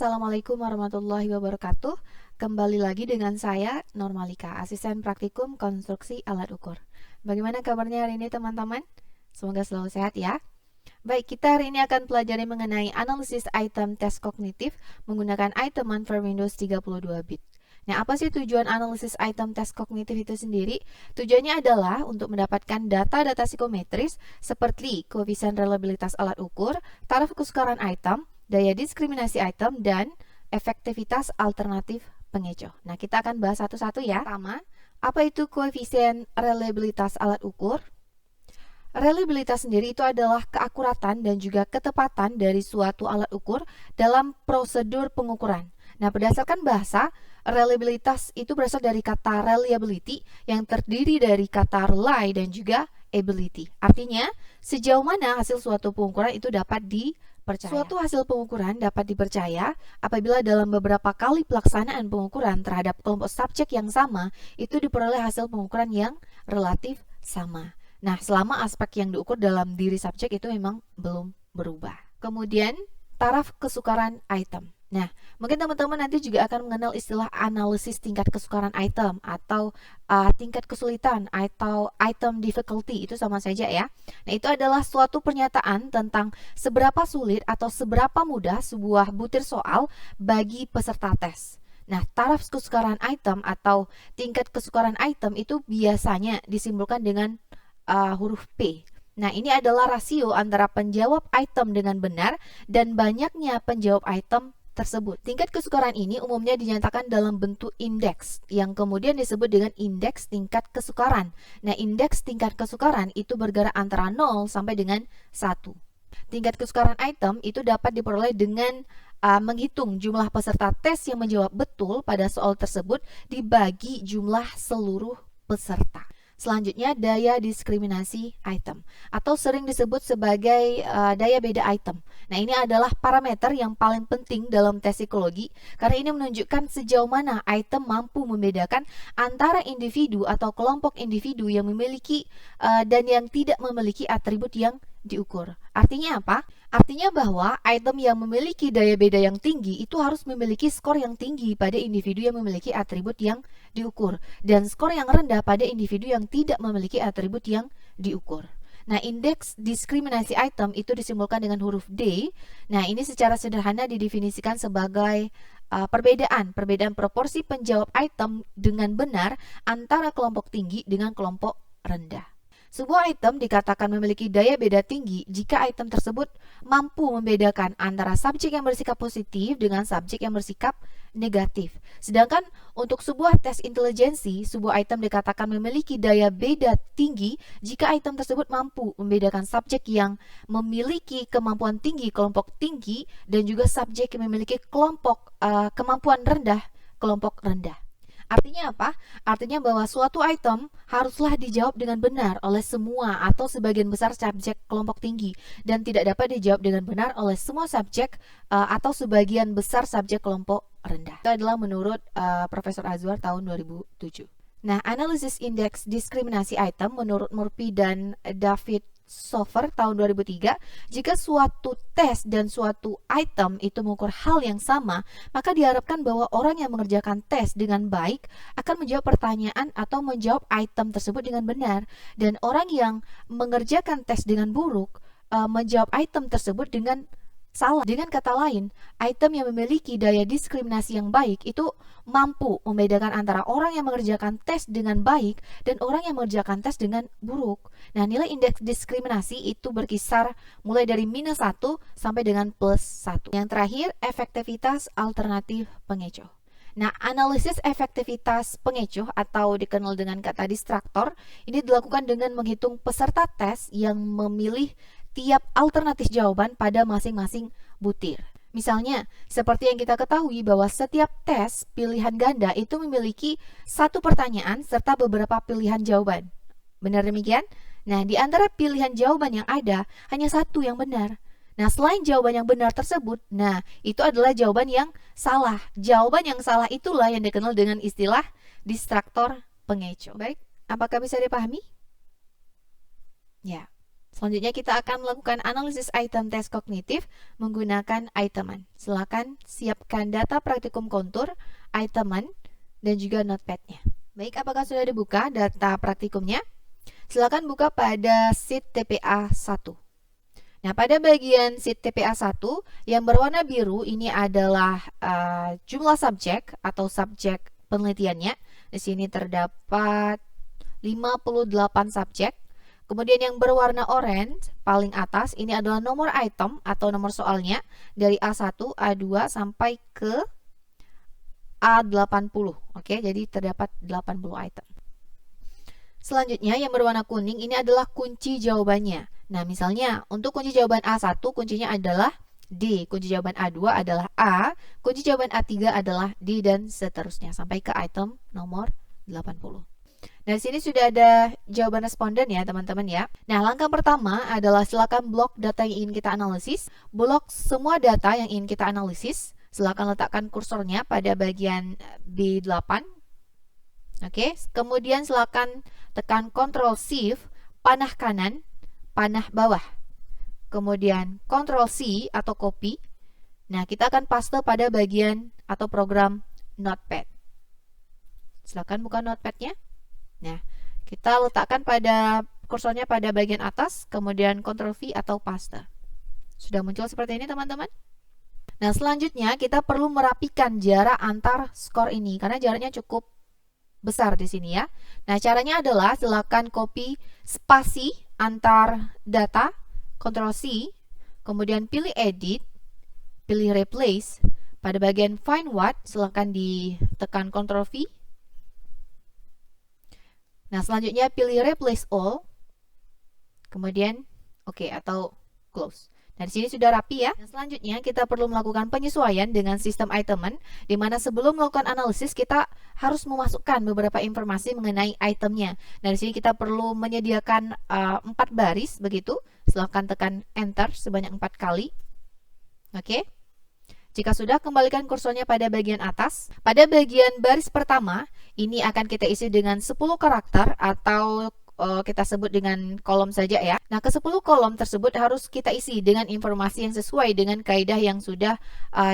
Assalamualaikum warahmatullahi wabarakatuh. Kembali lagi dengan saya, Normalika, asisten praktikum konstruksi alat ukur. Bagaimana kabarnya hari ini teman-teman? Semoga selalu sehat ya. Baik, kita hari ini akan pelajari mengenai analisis item tes kognitif menggunakan item for Windows 32 bit. Nah, apa sih tujuan analisis item tes kognitif itu sendiri? Tujuannya adalah untuk mendapatkan data-data psikometris seperti koefisien reliabilitas alat ukur, taraf kesukaran item, daya diskriminasi item, dan efektivitas alternatif pengecoh. Nah, kita akan bahas satu-satu ya. Pertama, apa itu koefisien reliabilitas alat ukur? Reliabilitas sendiri itu adalah keakuratan dan juga ketepatan dari suatu alat ukur dalam prosedur pengukuran. Nah, berdasarkan bahasa, reliabilitas itu berasal dari kata reliability yang terdiri dari kata rely dan juga ability. Artinya, sejauh mana hasil suatu pengukuran itu dapat dipercaya. Suatu hasil pengukuran dapat dipercaya apabila dalam beberapa kali pelaksanaan pengukuran terhadap kelompok subjek yang sama, itu diperoleh hasil pengukuran yang relatif sama. Nah, selama aspek yang diukur dalam diri subjek itu memang belum berubah. Kemudian, taraf kesukaran item. Nah, mungkin teman-teman nanti juga akan mengenal istilah analisis tingkat kesukaran item atau tingkat kesulitan atau item difficulty, itu sama saja ya. Nah, itu adalah suatu pernyataan tentang seberapa sulit atau seberapa mudah sebuah butir soal bagi peserta tes. Nah, taraf kesukaran item atau tingkat kesukaran item itu biasanya disimbolkan dengan huruf P. Nah, ini adalah rasio antara penjawab item dengan benar dan banyaknya penjawab item tersebut. Tingkat kesukaran ini umumnya dinyatakan dalam bentuk indeks yang kemudian disebut dengan indeks tingkat kesukaran. Nah, indeks tingkat kesukaran itu bergerak antara 0 sampai dengan 1. Tingkat kesukaran item itu dapat diperoleh dengan menghitung jumlah peserta tes yang menjawab betul pada soal tersebut dibagi jumlah seluruh peserta. Selanjutnya, daya diskriminasi item atau sering disebut sebagai daya beda item. Nah, ini adalah parameter yang paling penting dalam tes psikologi karena ini menunjukkan sejauh mana item mampu membedakan antara individu atau kelompok individu yang memiliki dan yang tidak memiliki atribut yang diukur. Artinya apa? Artinya bahwa item yang memiliki daya beda yang tinggi itu harus memiliki skor yang tinggi pada individu yang memiliki atribut yang diukur dan skor yang rendah pada individu yang tidak memiliki atribut yang diukur. Nah, indeks diskriminasi item itu disimbolkan dengan huruf D. Nah, ini secara sederhana didefinisikan sebagai perbedaan proporsi penjawab item dengan benar antara kelompok tinggi dengan kelompok rendah. Sebuah item dikatakan memiliki daya beda tinggi jika item tersebut mampu membedakan antara subjek yang bersikap positif dengan subjek yang bersikap negatif. Sedangkan untuk sebuah tes intelijensi, sebuah item dikatakan memiliki daya beda tinggi jika item tersebut mampu membedakan subjek yang memiliki kemampuan tinggi kelompok tinggi dan juga subjek yang memiliki kemampuan rendah kelompok rendah. Artinya apa? Artinya bahwa suatu item haruslah dijawab dengan benar oleh semua atau sebagian besar subjek kelompok tinggi dan tidak dapat dijawab dengan benar oleh semua subjek atau sebagian besar subjek kelompok rendah. Itu adalah menurut Profesor Azwar tahun 2007. Nah, analisis indeks diskriminasi item menurut Murphy dan David Sofer tahun 2003, jika suatu tes dan suatu item itu mengukur hal yang sama, maka diharapkan bahwa orang yang mengerjakan tes dengan baik akan menjawab pertanyaan atau menjawab item tersebut dengan benar, dan orang yang mengerjakan tes dengan buruk menjawab item tersebut dengan salah. Dengan kata lain, item yang memiliki daya diskriminasi yang baik itu mampu membedakan antara orang yang mengerjakan tes dengan baik dan orang yang mengerjakan tes dengan buruk. Nah, nilai indeks diskriminasi itu berkisar mulai dari -1 sampai dengan +1. Yang terakhir, efektivitas alternatif pengecoh. Nah, analisis efektivitas pengecoh atau dikenal dengan kata distraktor ini dilakukan dengan menghitung peserta tes yang memilih tiap alternatif jawaban pada masing-masing butir. Misalnya, seperti yang kita ketahui bahwa setiap tes pilihan ganda itu memiliki satu pertanyaan serta beberapa pilihan jawaban. Benar demikian? Nah, di antara pilihan jawaban yang ada, hanya satu yang benar. Nah, selain jawaban yang benar tersebut, nah, itu adalah jawaban yang salah. Jawaban yang salah itulah yang dikenal dengan istilah distraktor pengecoh. Baik, apakah bisa dipahami? Ya. Selanjutnya kita akan melakukan analisis item tes kognitif menggunakan iteman. Silakan siapkan data praktikum kontur, iteman, dan juga notepad-nya. Baik, apakah sudah dibuka data praktikumnya? Silakan buka pada sheet TPA 1. Nah, pada bagian sheet TPA 1 yang berwarna biru ini adalah jumlah subjek atau subjek penelitiannya. Di sini terdapat 58 subjek. Kemudian yang berwarna orange paling atas ini adalah nomor item atau nomor soalnya dari A1, A2 sampai ke A80. Oke, jadi terdapat 80 item. Selanjutnya yang berwarna kuning ini adalah kunci jawabannya. Nah, misalnya untuk kunci jawaban A1 kuncinya adalah D, kunci jawaban A2 adalah A, kunci jawaban A3 adalah D, dan seterusnya sampai ke item nomor 80. Nah, di sini sudah ada jawaban responden ya, teman-teman ya. Nah, langkah pertama adalah silakan blok data yang ingin kita analisis. Blok semua data yang ingin kita analisis. Silakan letakkan kursornya pada bagian B8. Oke, kemudian silakan tekan Ctrl Shift, panah kanan, panah bawah. Kemudian Ctrl C atau copy. Nah, kita akan paste pada bagian atau program Notepad. Silakan buka Notepad-nya. Nah, kita letakkan pada kursornya pada bagian atas, kemudian Ctrl V atau paste. Sudah muncul seperti ini, teman-teman. Nah, selanjutnya kita perlu merapikan jarak antar skor ini karena jaraknya cukup besar di sini ya. Nah, caranya adalah silakan copy spasi antar data, Ctrl C, kemudian pilih edit, pilih replace. Pada bagian find what, silakan ditekan Ctrl V. Nah, selanjutnya pilih replace all, kemudian oke atau close. Nah, di sini sudah rapi ya. Nah, selanjutnya kita perlu melakukan penyesuaian dengan sistem iteman, di mana sebelum melakukan analisis kita harus memasukkan beberapa informasi mengenai itemnya. Nah, di sini kita perlu menyediakan 4 baris begitu. Silahkan tekan enter sebanyak 4 kali. Oke. Jika sudah, kembalikan kursornya pada bagian atas. Pada bagian baris pertama, ini akan kita isi dengan 10 karakter atau kita sebut dengan kolom saja ya. Nah, ke 10 kolom tersebut harus kita isi dengan informasi yang sesuai dengan kaidah yang sudah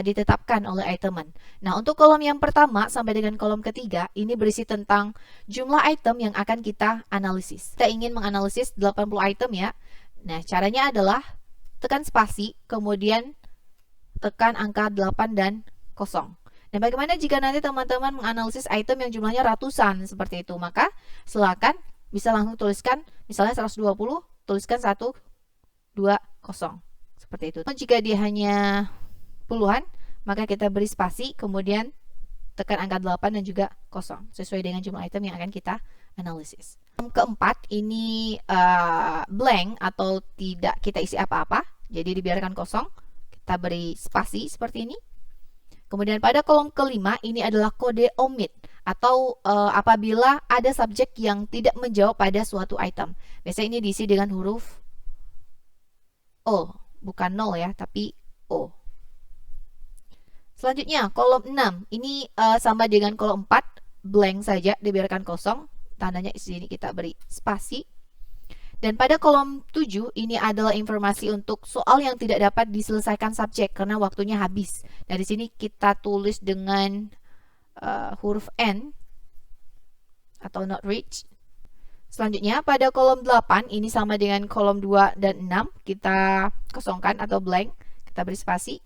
ditetapkan oleh iteman. Nah, untuk kolom yang pertama sampai dengan kolom ketiga, ini berisi tentang jumlah item yang akan kita analisis. Kita ingin menganalisis 80 item ya. Nah, caranya adalah tekan spasi, kemudian tekan angka 8 dan 0. Nah, bagaimana jika nanti teman-teman menganalisis item yang jumlahnya ratusan seperti itu? Maka silakan bisa langsung tuliskan misalnya 120, tuliskan 120 seperti itu. Jika dia hanya puluhan, maka kita beri spasi, kemudian tekan angka 8 dan juga 0 sesuai dengan jumlah item yang akan kita analisis. Keempat, ini blank atau tidak kita isi apa-apa, jadi dibiarkan kosong. Kita beri spasi seperti ini. Kemudian pada kolom kelima ini adalah kode omit atau apabila ada subjek yang tidak menjawab pada suatu item. Biasanya ini diisi dengan huruf O, bukan 0 ya, tapi O. Selanjutnya kolom 6 ini sama dengan kolom 4, blank saja, dibiarkan kosong. Tandanya di sini kita beri spasi. Dan pada kolom 7 ini adalah informasi untuk soal yang tidak dapat diselesaikan subjek karena waktunya habis. Dari sini kita tulis dengan huruf N atau not reach. Selanjutnya pada kolom 8 ini sama dengan kolom 2 dan 6, kita kosongkan atau blank, kita beri spasi.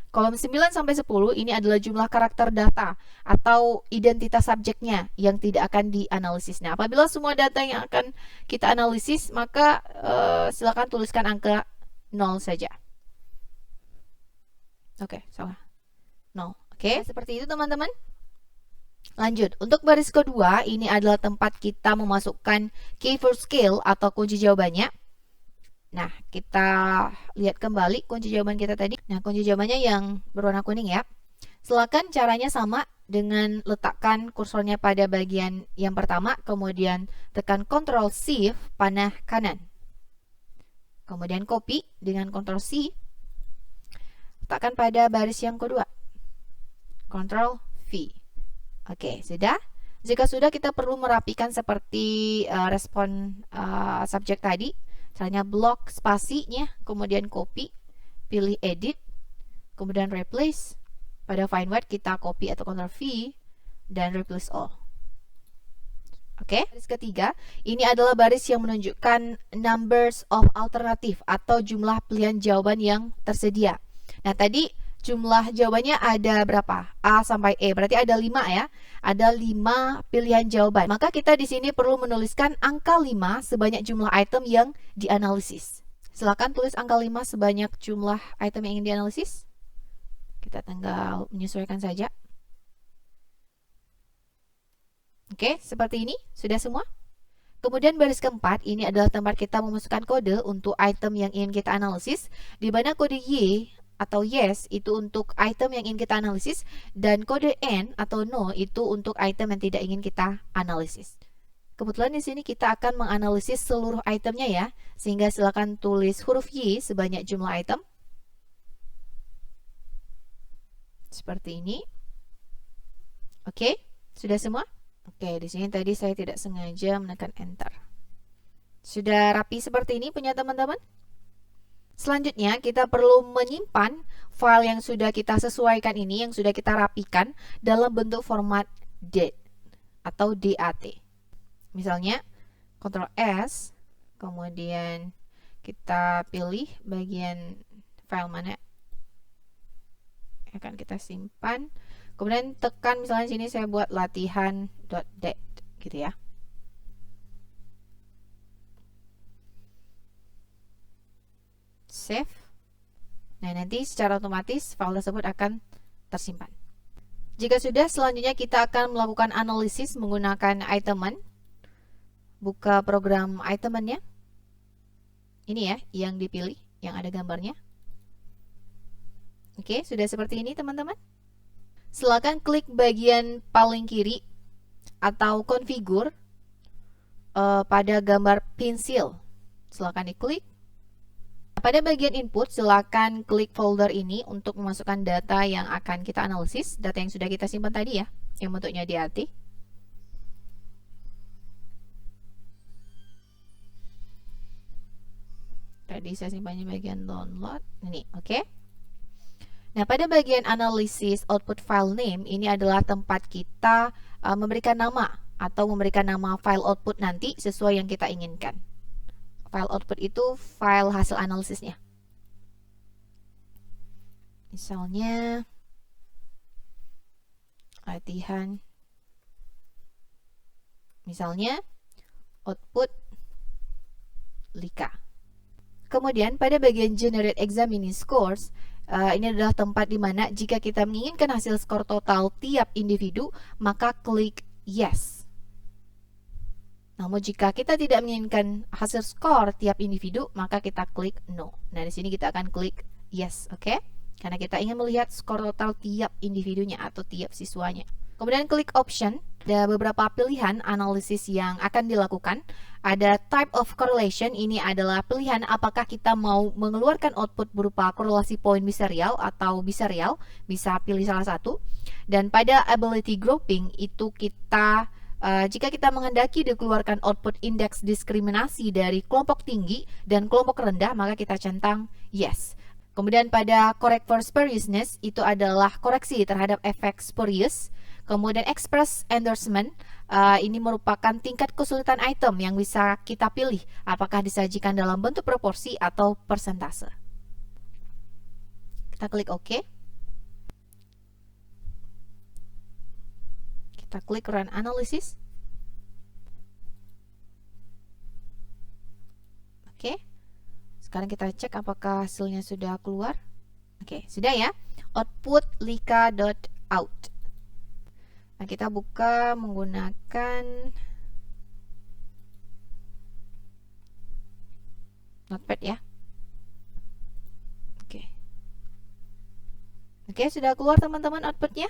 Kolom 9 sampai 10 ini adalah jumlah karakter data atau identitas subjeknya yang tidak akan dianalisis. Nah, apabila semua data yang akan kita analisis, maka silakan tuliskan angka 0 saja. Oke, salah. 0. Oke, seperti itu teman-teman. Lanjut, untuk baris kedua, ini adalah tempat kita memasukkan keyword scale atau kunci jawabannya. Nah, kita lihat kembali kunci jawaban kita tadi. Nah, kunci jawabannya yang berwarna kuning ya. Silakan caranya sama dengan letakkan kursornya pada bagian yang pertama, kemudian tekan Ctrl Shift panah kanan. Kemudian copy dengan Ctrl C. Letakkan pada baris yang kedua. Ctrl V. Oke, sudah. Jika sudah, kita perlu merapikan seperti respon subjek tadi. Caranya blok spasinya, kemudian copy, pilih edit, kemudian replace. Pada find what kita copy atau Ctrl V dan replace all. Oke, baris ketiga, ini adalah baris yang menunjukkan numbers of alternative atau jumlah pilihan jawaban yang tersedia. Nah, tadi jumlah jawabannya ada berapa? A sampai E, berarti ada 5 ya. Ada 5 pilihan jawaban. Maka kita di sini perlu menuliskan angka 5 sebanyak jumlah item yang dianalisis. Silakan tulis angka 5 sebanyak jumlah item yang ingin dianalisis. Kita tinggal menyesuaikan saja. Oke, seperti ini. Sudah semua? Kemudian baris keempat, ini adalah tempat kita memasukkan kode untuk item yang ingin kita analisis, di mana kode Y atau yes itu untuk item yang ingin kita analisis, dan kode N atau no itu untuk item yang tidak ingin kita analisis. Kebetulan di sini kita akan menganalisis seluruh itemnya ya, sehingga silakan tulis huruf Y sebanyak jumlah item. Seperti ini. Oke, sudah semua? Oke, di sini tadi saya tidak sengaja menekan enter. Sudah rapi seperti ini punya teman-teman? Selanjutnya kita perlu menyimpan file yang sudah kita sesuaikan ini, yang sudah kita rapikan dalam bentuk format DAT atau DAT. Misalnya Ctrl S, kemudian kita pilih bagian file mana yang akan kita simpan. Kemudian tekan misalnya sini saya buat latihan.dat gitu ya. Save. Nah, nanti secara otomatis file tersebut akan tersimpan. Jika sudah, selanjutnya kita akan melakukan analisis menggunakan iteman. Buka program itemannya. Ini ya yang dipilih, yang ada gambarnya. Oke, sudah seperti ini teman-teman. Silakan klik bagian paling kiri atau konfigur pada gambar pensil. Silakan diklik. Pada bagian input, silakan klik folder ini untuk memasukkan data yang akan kita analisis, data yang sudah kita simpan tadi ya, yang bentuknya DAT. Tadi saya simpannya bagian download, ini, oke. Nah, pada bagian analisis output file name, ini adalah tempat kita memberikan nama atau memberikan nama file output nanti sesuai yang kita inginkan. File output itu file hasil analisisnya. Misalnya latihan, misalnya output Lika. Kemudian pada bagian generate examining scores, ini adalah tempat di mana jika kita menginginkan hasil skor total tiap individu, maka klik yes. Namun jika kita tidak menginginkan hasil skor tiap individu, maka kita klik no. Nah, di sini kita akan klik yes, oke? Karena kita ingin melihat skor total tiap individunya atau tiap siswanya. Kemudian klik option. Ada beberapa pilihan analisis yang akan dilakukan. Ada type of correlation, ini adalah pilihan apakah kita mau mengeluarkan output berupa korelasi poin biserial atau biserial, bisa pilih salah satu. Dan pada ability grouping itu kita jika kita menghendaki dikeluarkan output indeks diskriminasi dari kelompok tinggi dan kelompok rendah, maka kita centang yes. Kemudian pada correct for spuriousness itu adalah koreksi terhadap efek spurious. Kemudian express endorsement, ini merupakan tingkat kesulitan item yang bisa kita pilih apakah disajikan dalam bentuk proporsi atau persentase. Kita klik OK. Kita klik run analysis. Oke. Sekarang kita cek apakah hasilnya sudah keluar. Oke, sudah ya. Output lika.out. Nah, kita buka menggunakan Notepad ya. Oke. Oke, sudah keluar teman-teman outputnya.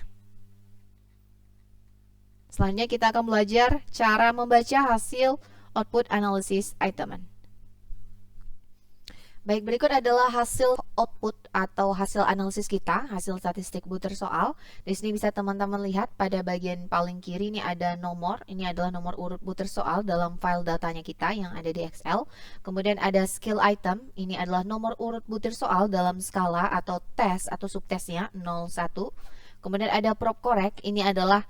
Selanjutnya kita akan belajar cara membaca hasil output analysis iteman. Baik, berikut adalah hasil output atau hasil analisis kita, hasil statistik butir soal. Di sini bisa teman-teman lihat pada bagian paling kiri ini ada nomor. Ini adalah nomor urut butir soal dalam file datanya kita yang ada di Excel. Kemudian ada skill item. Ini adalah nomor urut butir soal dalam skala atau tes atau subtesnya 0, 1. Kemudian ada prop correct. Ini adalah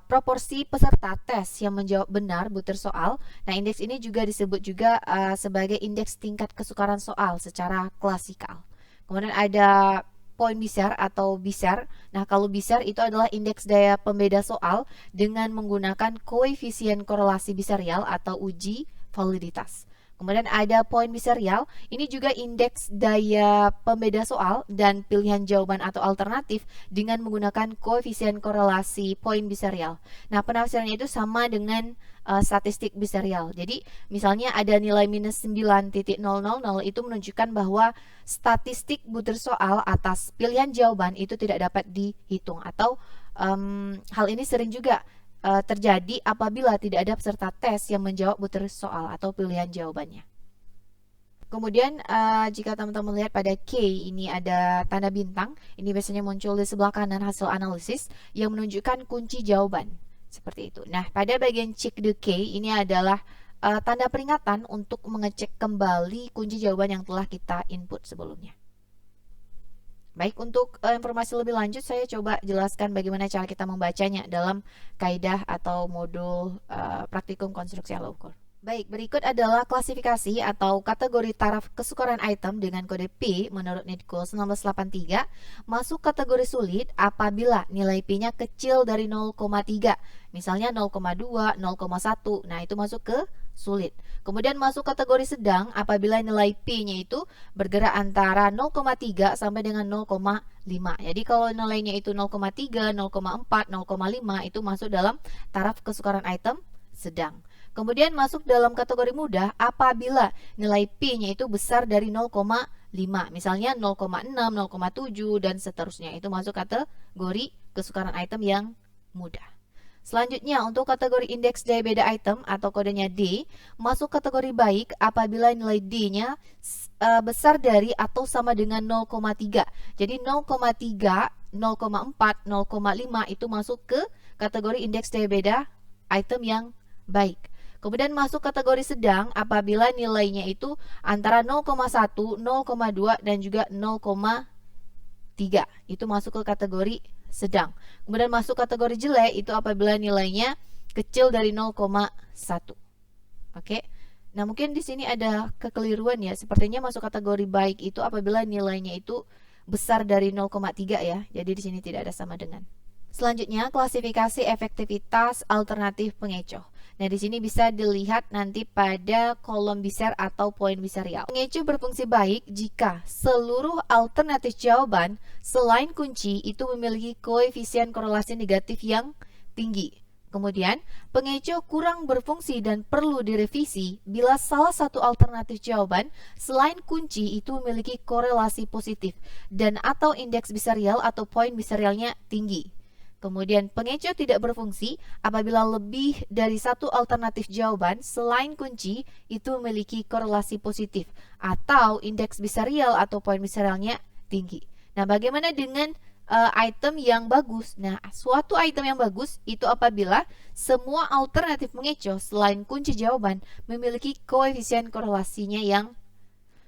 proporsi peserta tes yang menjawab benar butir soal. Nah, indeks ini juga disebut juga sebagai indeks tingkat kesukaran soal secara klasikal. Kemudian ada poin BISAR atau BISAR. Nah, kalau BISAR itu adalah indeks daya pembeda soal dengan menggunakan koefisien korelasi bisarial atau uji validitas. Kemudian ada poin bisarial, ini juga indeks daya pembeda soal dan pilihan jawaban atau alternatif dengan menggunakan koefisien korelasi poin bisarial. Nah, penafsirannya itu sama dengan statistik bisarial. Jadi, misalnya ada nilai minus 9.000 itu menunjukkan bahwa statistik butir soal atas pilihan jawaban itu tidak dapat dihitung atau hal ini sering juga terjadi apabila tidak ada peserta tes yang menjawab butir soal atau pilihan jawabannya. Kemudian jika teman-teman lihat pada K ini ada tanda bintang, ini biasanya muncul di sebelah kanan hasil analisis yang menunjukkan kunci jawaban seperti itu. Nah, pada bagian check the K ini adalah tanda peringatan untuk mengecek kembali kunci jawaban yang telah kita input sebelumnya. Baik, untuk informasi lebih lanjut saya coba jelaskan bagaimana cara kita membacanya dalam kaidah atau modul praktikum konstruksi alat ukur. Baik, berikut adalah klasifikasi atau kategori taraf kesukaran item dengan kode P menurut NIDCO 1983 masuk kategori sulit apabila nilai P-nya kecil dari 0,3, misalnya 0,2, 0,1, nah itu masuk ke sulit. Kemudian masuk kategori sedang apabila nilai P-nya itu bergerak antara 0,3 sampai dengan 0,5. Jadi kalau nilainya itu 0,3, 0,4, 0,5 itu masuk dalam taraf kesukaran item sedang. Kemudian masuk dalam kategori mudah apabila nilai P-nya itu besar dari 0,5, misalnya 0,6, 0,7 dan seterusnya. Itu masuk kategori kesukaran item yang mudah. Selanjutnya untuk kategori indeks daya beda item atau kodenya D, masuk kategori baik apabila nilai D-nya besar dari atau sama dengan 0,3. Jadi 0,3, 0,4, 0,5 itu masuk ke kategori indeks daya beda item yang baik. Kemudian masuk kategori sedang apabila nilainya itu antara 0,1, 0,2 dan juga 0,3. Itu masuk ke kategori sedang. Kemudian masuk kategori jelek itu apabila nilainya kecil dari 0,1. Oke. Nah, mungkin di sini ada kekeliruan ya. Sepertinya masuk kategori baik itu apabila nilainya itu besar dari 0,3 ya. Jadi di sini tidak ada sama dengan. Selanjutnya, klasifikasi efektivitas alternatif pengecoh. Nah, di sini bisa dilihat nanti pada kolom BISAR atau poin bisarial. Pengecoh berfungsi baik jika seluruh alternatif jawaban selain kunci itu memiliki koefisien korelasi negatif yang tinggi. Kemudian, pengecoh kurang berfungsi dan perlu direvisi bila salah satu alternatif jawaban selain kunci itu memiliki korelasi positif dan atau indeks bisarial atau poin bisarialnya tinggi. Kemudian pengecoh tidak berfungsi apabila lebih dari satu alternatif jawaban selain kunci itu memiliki korelasi positif atau indeks bisarial atau poin bisarialnya tinggi. Nah, bagaimana dengan item yang bagus? Nah, suatu item yang bagus itu apabila semua alternatif pengecoh selain kunci jawaban memiliki koefisien korelasinya yang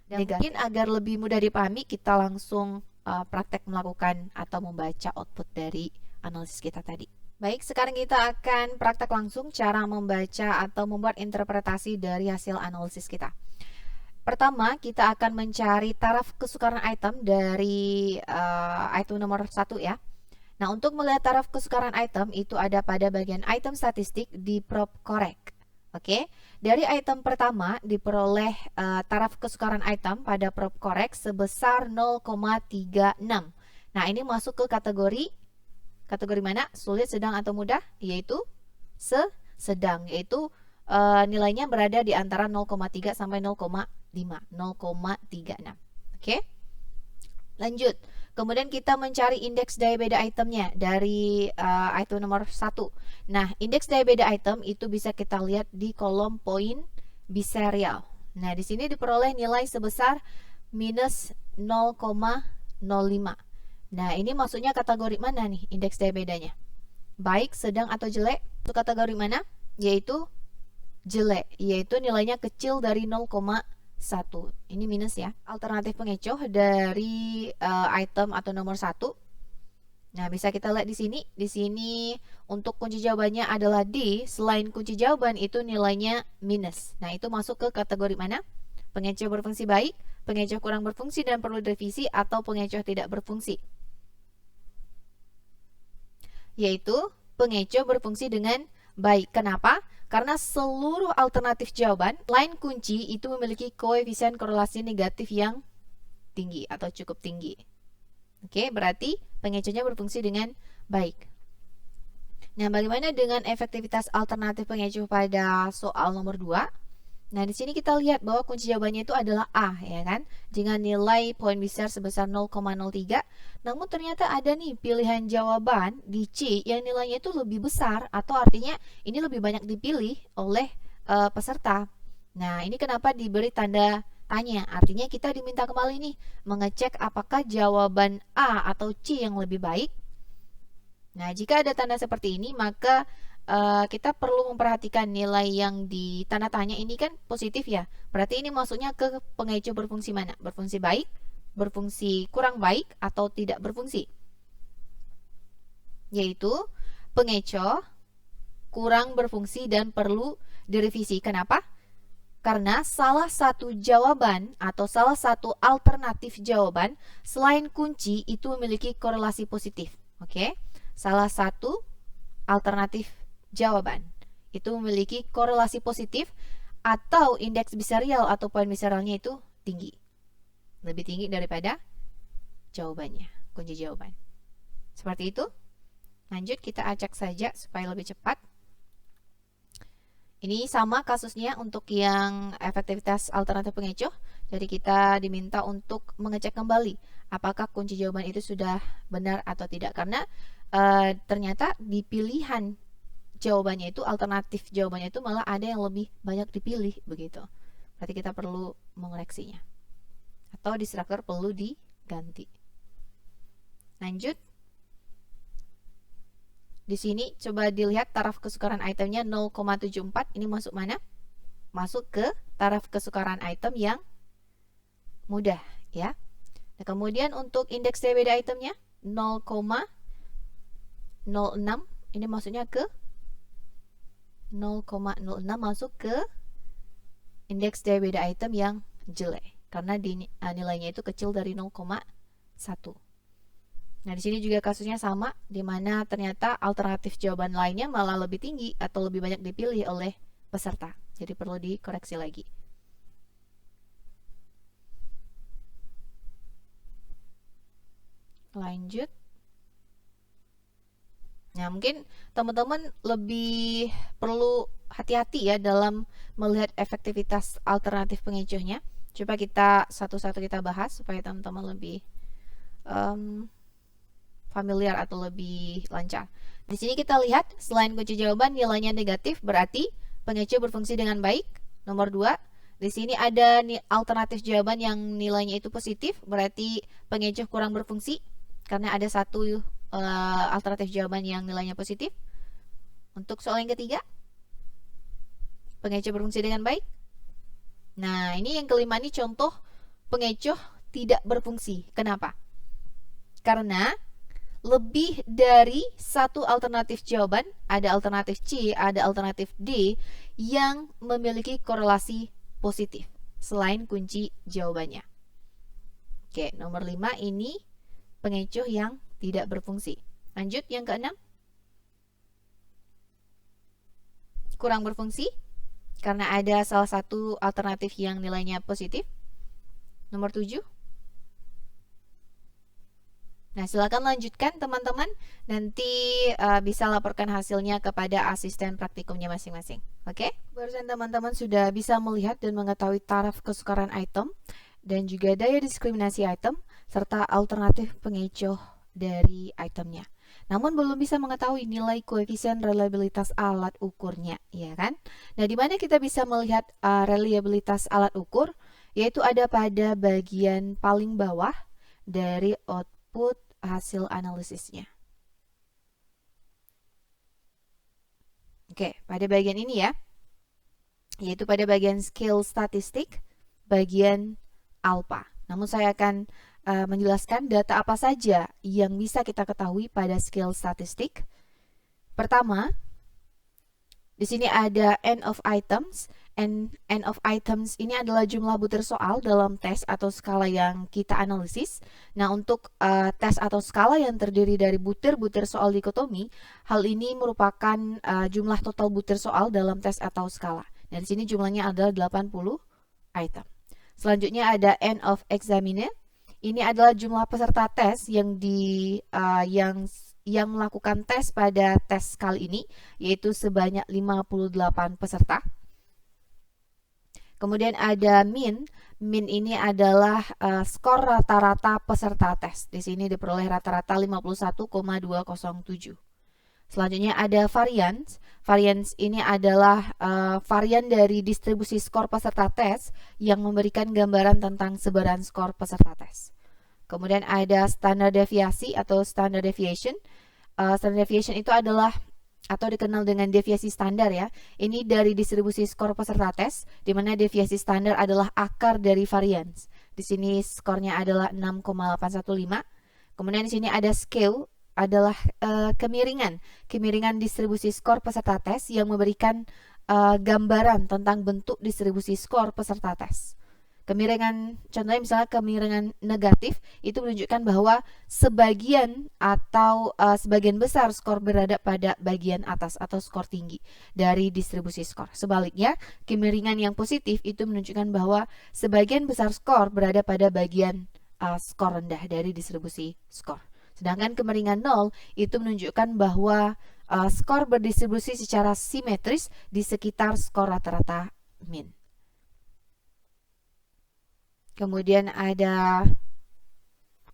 negatif. Mungkin agar lebih mudah dipahami kita langsung praktek melakukan atau membaca output dari analisis kita tadi. Baik, sekarang kita akan praktek langsung cara membaca atau membuat interpretasi dari hasil analisis kita. Pertama, kita akan mencari taraf kesukaran item dari item nomor 1 ya. Nah, untuk melihat taraf kesukaran item itu ada pada bagian item statistik di prop correct. Oke, dari item pertama diperoleh taraf kesukaran item pada prop correct sebesar 0,36. Nah, ini masuk ke kategori mana? Sulit, sedang, atau mudah? Yaitu sedang, yaitu nilainya berada di antara 0,3 sampai 0,5, 0,36. Oke? Lanjut. Kemudian kita mencari indeks daya beda itemnya dari item nomor 1. Nah, indeks daya beda item itu bisa kita lihat di kolom poin bisarial. Nah, di sini diperoleh nilai sebesar minus 0,05. Nah, ini maksudnya kategori mana nih indeks daya bedanya? Baik, sedang, atau jelek? Untuk kategori mana? Yaitu jelek, yaitu nilainya kecil dari 0,1. Ini minus ya. Alternatif pengecoh dari item atau nomor 1. Nah, bisa kita lihat di sini. Di sini untuk kunci jawabannya adalah D. Selain kunci jawaban itu nilainya minus. Nah, itu masuk ke kategori mana? Pengecoh berfungsi baik, pengecoh kurang berfungsi dan perlu direvisi, atau pengecoh tidak berfungsi. Yaitu pengecoh berfungsi dengan baik. Kenapa? Karena seluruh alternatif jawaban selain kunci itu memiliki koefisien korelasi negatif yang tinggi atau cukup tinggi. Oke, berarti pengecohnya berfungsi dengan baik. Nah, bagaimana dengan efektivitas alternatif pengecoh pada soal nomor 2? Nah, di sini kita lihat bahwa kunci jawabannya itu adalah A, ya kan? Dengan nilai poin besar sebesar 0,03. Namun ternyata ada nih pilihan jawaban di C yang nilainya itu lebih besar, atau artinya ini lebih banyak dipilih oleh peserta. Nah, ini kenapa diberi tanda tanya? Artinya kita diminta kembali nih mengecek apakah jawaban A atau C yang lebih baik. Nah, jika ada tanda seperti ini, maka kita perlu memperhatikan nilai yang di tanda tanya ini kan positif ya. Berarti ini maksudnya ke pengecoh berfungsi mana? Berfungsi baik, berfungsi kurang baik, atau tidak berfungsi? Yaitu pengecoh kurang berfungsi dan perlu direvisi. Kenapa? Karena salah satu jawaban atau salah satu alternatif jawaban selain kunci itu memiliki korelasi positif. Oke? Salah satu alternatif jawaban itu memiliki korelasi positif atau indeks biserial atau poin biserialnya itu tinggi, lebih tinggi daripada jawabannya, kunci jawaban. Seperti itu. Lanjut, kita acak saja supaya lebih cepat. Ini sama kasusnya untuk yang efektivitas alternatif pengecoh. Jadi kita diminta untuk mengecek kembali apakah kunci jawaban itu sudah benar atau tidak, karena ternyata di pilihan jawabannya itu, alternatif jawabannya itu malah ada yang lebih banyak dipilih begitu. Berarti kita perlu mengoreksinya, atau di struktur perlu diganti. Lanjut. Di sini coba dilihat taraf kesukaran itemnya 0,74. Ini masuk mana? Masuk ke taraf kesukaran item yang mudah ya. Nah, kemudian untuk indeks daya beda itemnya 0,06. Ini maksudnya ke 0,06 masuk ke indeks daya beda item yang jelek karena nilainya itu kecil dari 0,1. Nah, di sini juga kasusnya sama, di mana ternyata alternatif jawaban lainnya malah lebih tinggi atau lebih banyak dipilih oleh peserta. Jadi perlu dikoreksi lagi. Lanjut. Nah, mungkin teman-teman lebih perlu hati-hati ya dalam melihat efektivitas alternatif pengecohnya. Coba kita satu-satu kita bahas supaya teman-teman lebih familiar atau lebih lancar. Di sini kita lihat selain kunci jawaban nilainya negatif, berarti pengecoh berfungsi dengan baik. Nomor 2, di sini ada alternatif jawaban yang nilainya itu positif, berarti pengecoh kurang berfungsi karena ada satu alternatif jawaban yang nilainya positif. Untuk soal yang ketiga, pengecoh berfungsi dengan baik. Nah, ini yang kelima nih contoh pengecoh tidak berfungsi. Kenapa? Karena lebih dari satu alternatif jawaban, ada alternatif C, ada alternatif D, yang memiliki korelasi positif selain kunci jawabannya. Oke, nomor 5 ini pengecoh yang tidak berfungsi. Lanjut, yang keenam. Kurang berfungsi karena ada salah satu alternatif yang nilainya positif. Nomor 7. Nah, silakan lanjutkan teman-teman. Nanti bisa laporkan hasilnya kepada asisten praktikumnya masing-masing. Oke? Barusan teman-teman sudah bisa melihat dan mengetahui taraf kesukaran item dan juga daya diskriminasi item serta alternatif pengecoh dari itemnya. Namun belum bisa mengetahui nilai koefisien reliabilitas alat ukurnya, ya kan? Nah, di mana kita bisa melihat reliabilitas alat ukur? yaitu ada pada bagian paling bawah dari output hasil analisisnya. Oke, pada bagian ini ya, yaitu pada bagian skill statistik, bagian alpha. Namun saya akan menjelaskan data apa saja yang bisa kita ketahui pada skill statistik. Pertama, di sini ada end of items. End of items ini adalah jumlah butir soal dalam tes atau skala yang kita analisis. Nah, untuk tes atau skala yang terdiri dari butir-butir soal dikotomi, hal ini merupakan jumlah total butir soal dalam tes atau skala. Nah, di sini jumlahnya adalah 80 item. Selanjutnya ada end of examiner. Ini adalah jumlah peserta tes yang melakukan tes pada tes kali ini, yaitu sebanyak 58 peserta. Kemudian ada min. Min ini adalah skor rata-rata peserta tes. Di sini diperoleh rata-rata 51,207. Selanjutnya ada variance. Variance ini adalah varian dari distribusi skor peserta tes yang memberikan gambaran tentang sebaran skor peserta tes. Kemudian ada standar deviasi atau standard deviation. Standard deviation itu adalah atau dikenal dengan deviasi standar ya. Ini dari distribusi skor peserta tes, di mana deviasi standar adalah akar dari variance. Di sini skornya adalah 6,815. Kemudian di sini ada scale, adalah kemiringan distribusi skor peserta tes yang memberikan gambaran tentang bentuk distribusi skor peserta tes. Kemiringan, contohnya misalnya kemiringan negatif, itu menunjukkan bahwa sebagian besar skor berada pada bagian atas atau skor tinggi dari distribusi skor. Sebaliknya, kemiringan yang positif itu menunjukkan bahwa sebagian besar skor berada pada bagian skor rendah dari distribusi skor. Sedangkan kemiringan 0 itu menunjukkan bahwa skor berdistribusi secara simetris di sekitar skor rata-rata min. Kemudian ada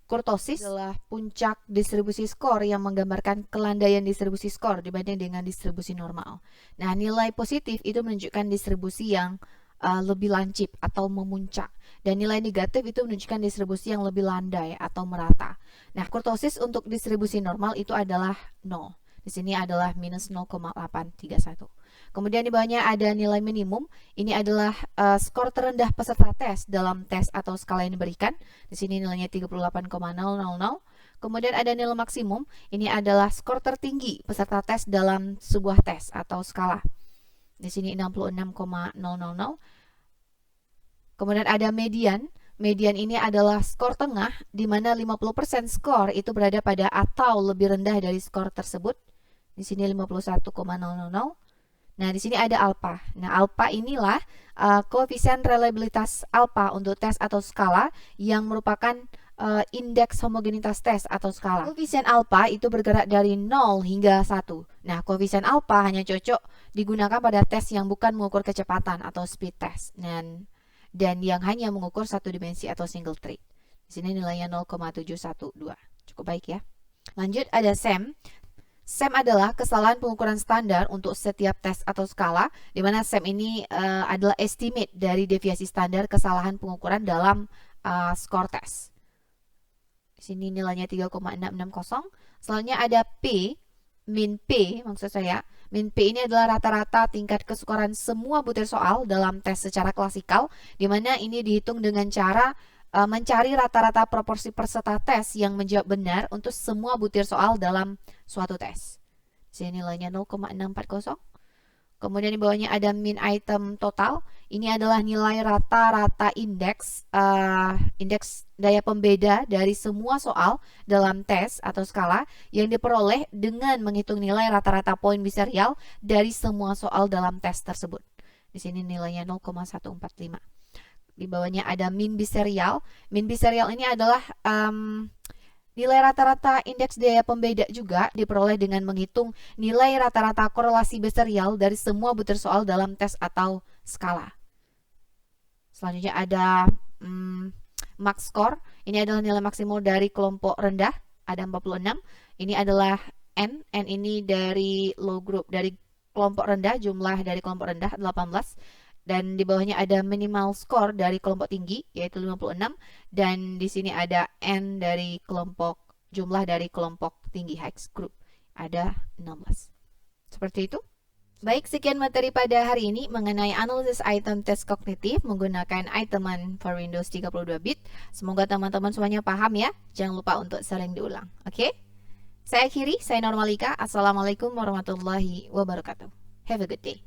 kurtosis, adalah puncak distribusi skor yang menggambarkan kelandaian distribusi skor dibanding dengan distribusi normal. Nah, nilai positif itu menunjukkan distribusi yang lebih lancip atau memuncak. Dan nilai negatif itu menunjukkan distribusi yang lebih landai atau merata. Nah, kurtosis untuk distribusi normal itu adalah 0. Di sini adalah minus 0,831. Kemudian di bawahnya ada nilai minimum. Ini adalah skor terendah peserta tes dalam tes atau skala yang diberikan. Di sini nilainya 38,000. Kemudian ada nilai maksimum. Ini adalah skor tertinggi peserta tes dalam sebuah tes atau skala. Di sini 66,000. Kemudian ada median. Median ini adalah skor tengah, di mana 50% skor itu berada pada atau lebih rendah dari skor tersebut. Di sini 51,000. Nah, di sini ada alpha. Nah, alpha inilah koefisien reliabilitas alpha untuk tes atau skala yang merupakan indeks homogenitas tes atau skala. Koefisien alpha itu bergerak dari 0 hingga 1. Nah, koefisien alpha hanya cocok digunakan pada tes yang bukan mengukur kecepatan atau speed test dan yang hanya mengukur satu dimensi atau single tree. Di sini nilainya 0,712. Cukup baik ya. Lanjut ada SEM. SEM adalah kesalahan pengukuran standar untuk setiap tes atau skala, di mana SEM ini adalah estimate dari deviasi standar kesalahan pengukuran dalam skor tes. Di sini nilainya 3,660. Selanjutnya ada P, min P maksud saya. Min P ini adalah rata-rata tingkat kesukaran semua butir soal dalam tes secara klasikal, di mana ini dihitung dengan cara mencari rata-rata proporsi peserta tes yang menjawab benar untuk semua butir soal dalam suatu tes. Sini nilainya 0,640. Kemudian di bawahnya ada min item total. Ini adalah nilai rata-rata indeks daya pembeda dari semua soal dalam tes atau skala yang diperoleh dengan menghitung nilai rata-rata poin biserial dari semua soal dalam tes tersebut. Di sini nilainya 0,145. Di bawahnya ada min biserial. Min biserial ini adalah nilai rata-rata indeks daya pembeda juga diperoleh dengan menghitung nilai rata-rata korelasi biserial dari semua butir soal dalam tes atau skala. Selanjutnya ada max score. Ini adalah nilai maksimum dari kelompok rendah, ada 46. Ini adalah N ini dari low group, dari kelompok rendah, jumlah dari kelompok rendah 18. Dan di bawahnya ada minimal score dari kelompok tinggi, yaitu 56. Dan di sini ada N dari jumlah dari kelompok tinggi Hex Group. Ada 16. Seperti itu. Baik, sekian materi pada hari ini mengenai analisis item tes kognitif menggunakan iteman for Windows 32 bit. Semoga teman-teman semuanya paham ya. Jangan lupa untuk sering diulang. Oke? Saya akhiri, saya Normalika. Assalamualaikum warahmatullahi wabarakatuh. Have a good day.